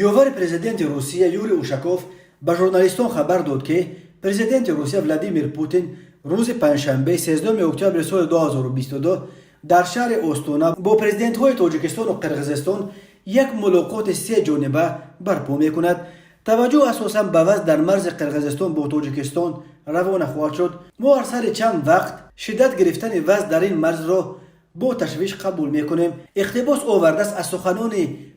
یوور پرزیدنت روسیه یوری اوشاکوف به ژورنالیستان خبر داد که پرزیدنت روسیه ولادیمیر پوتین روز پنجشنبه 13 اکتبر سال 2022 در شهر استونا با پرزیدنت های تاجیکستان و قرقیزستان یک ملاقات سه جانبه برپا می کند. توجه اساسا به وضع در مرز قرقیزستان با تاجیکستان روانه خواهد شد. ما هر سر چند وقت شدت گرفتن وضع در این مرز را با تشویش قبول میکنیم. اقتباس آورده است از سخنان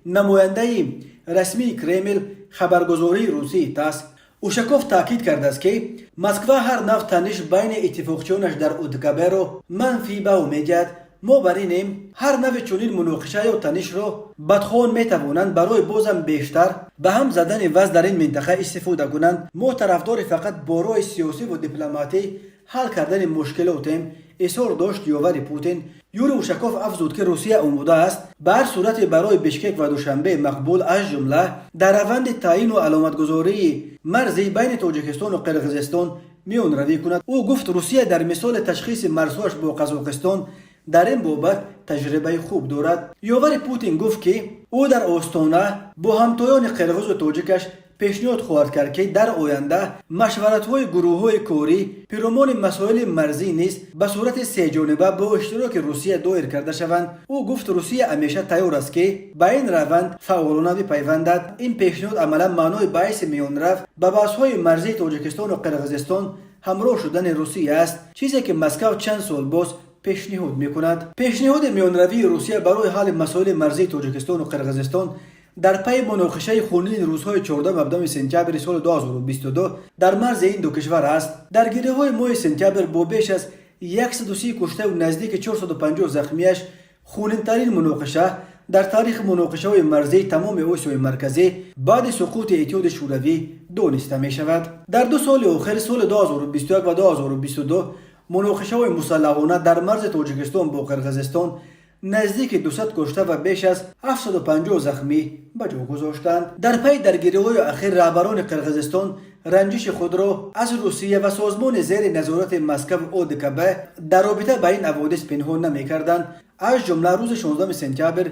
نماینده رسمی کرمل خبرگزاری روسی تاس. اوشاکوف تاکید کرده است که مسکو هر نوع تنش بین اتفاقچیانش در اودکبه را منفی به او میگوید. ما برینیم هر نوع چنین مناقشه یا تنش را بدخوان میتوانند برای بازم بیشتر به هم زدن وضع در این منطقه استفاده کنند. ما طرفدار فقط با راه سیاسی و دیپلماتی حل کردن مشکلاتیم، اصرار داشت یوور پوتین. یوری اوشاکوف افزود که روسیه آماده است به هر صورت برای بشکک و دوشنبه مقبول از جمله در روند تعیین و علامتگذاری مرزی بین تاجیکستان و قرقیزستان میان روی کند. او گفت روسیه در مثال تشخیص مرزهاش با قزاقستان در این بابت تجربه خوب دارد. یوور پوتین گفت که او در آستانه با همتایان قرقیز و تاجیکش پیشنهاد خواهد کرد که در آینده مشورت‌های گروه‌های کاری پیرامون مسائل مرزی نیز به صورت سه جانبه با اشتراک روسیه دایر کرده شوند. او گفت روسیه همیشه تیار است که به این روند فعالانه بپیوندد. این پیشنهاد عملا معنای باعث میان رفت به بحث‌های مرزی تاجیکستان و قرقیزستان همراه شدن روسیه است، چیزی که مسکو چند سال باز پیشنهاد میکند. پیشنهاد میانروی روسیه برای حل مسائل مرزی تاجیکستان و قرقیزستان در پی مناقشه خونین روزهای 14 و 17 سپتامبر سال 2022 در مرز این دو کشور است. در گیره‌های ماه سپتامبر با بیش از 130 کشته و نزدیک 450 زخمیش خونین‌ترین مناقشه در تاریخ مناقشه‌های مرزی تمام آسیای مرکزی بعد سقوط اتحاد شوروی دانسته می‌شود. در دو سال آخر سال 2021 و 2022 مناقشه‌های مسلحانه در مرز تاجیکستان با قرقیزستان نزدیک 200 کشته و بیش از 750 زخمی به جا گذاشتند. در پی درگیری‌های اخیر رهبران قرقیزستان رنجش خود را از روسیه و سازمان زیر نظارت مسکو اودکبه در رابطه با این حوادث پنهان نمی‌کردند. از جمله روز 16 سپتامبر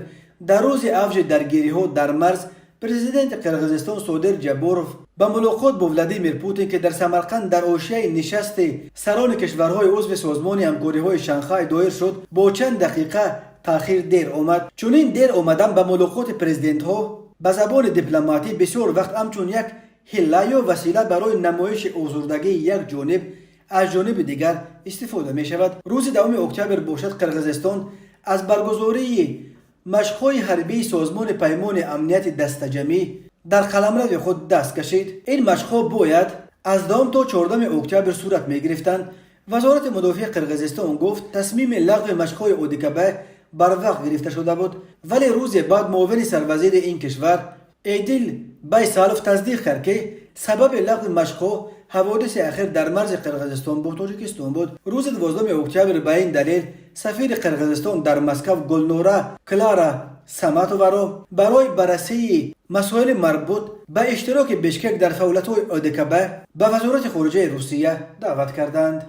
در روز اوج درگیری‌ها در مرز پرزیدنت قرقیزستان صادر جابروف به ملاقات با ولادیمیر پوتین که در سمرقند در حاشیه نشست سران کشورهای عضو سازمان همکاری‌های شانگهای دایر شد با چند دقیقه تأخیر دیر آمد. چون این دیر آمدن به ملاقات پرزیدنت ها به زبان دیپلماتی بسیار وقت همچون یک حیله یا وسیله برای نمایش آزردگی یک جانب از جانب دیگر استفاده می شود. روز 2 اکتبر باشد قرقیزستان از برگزاری مشق‌های حربی سازمان پیمان امنیت دستجمعی در قلمرو خود دست کشید. این مشق‌ها باید از 2 تا 14 اکتبر صورت می گرفتند. وزارت مدافع قرقیزستان گفت تصمیم لغو مشق‌های اودکبه بر وقت گرفته شده بود، ولی روز بعد معاون سروزیر این کشور ایدیل بایسالوف تصدیق کرد که سبب لغو مشق‌ها حوادث اخیر در مرز قرقیزستان با تاجیکستان بود. روز 12 اکتبر به این دلیل سفیر قرقیزستان در مسکو گلنورا کلارا ساماتووا برای بررسی مسائل مربوط به اشتراک بشکک در فعالیت‌های اودکبه به وزارت خارجه روسیه دعوت کردند.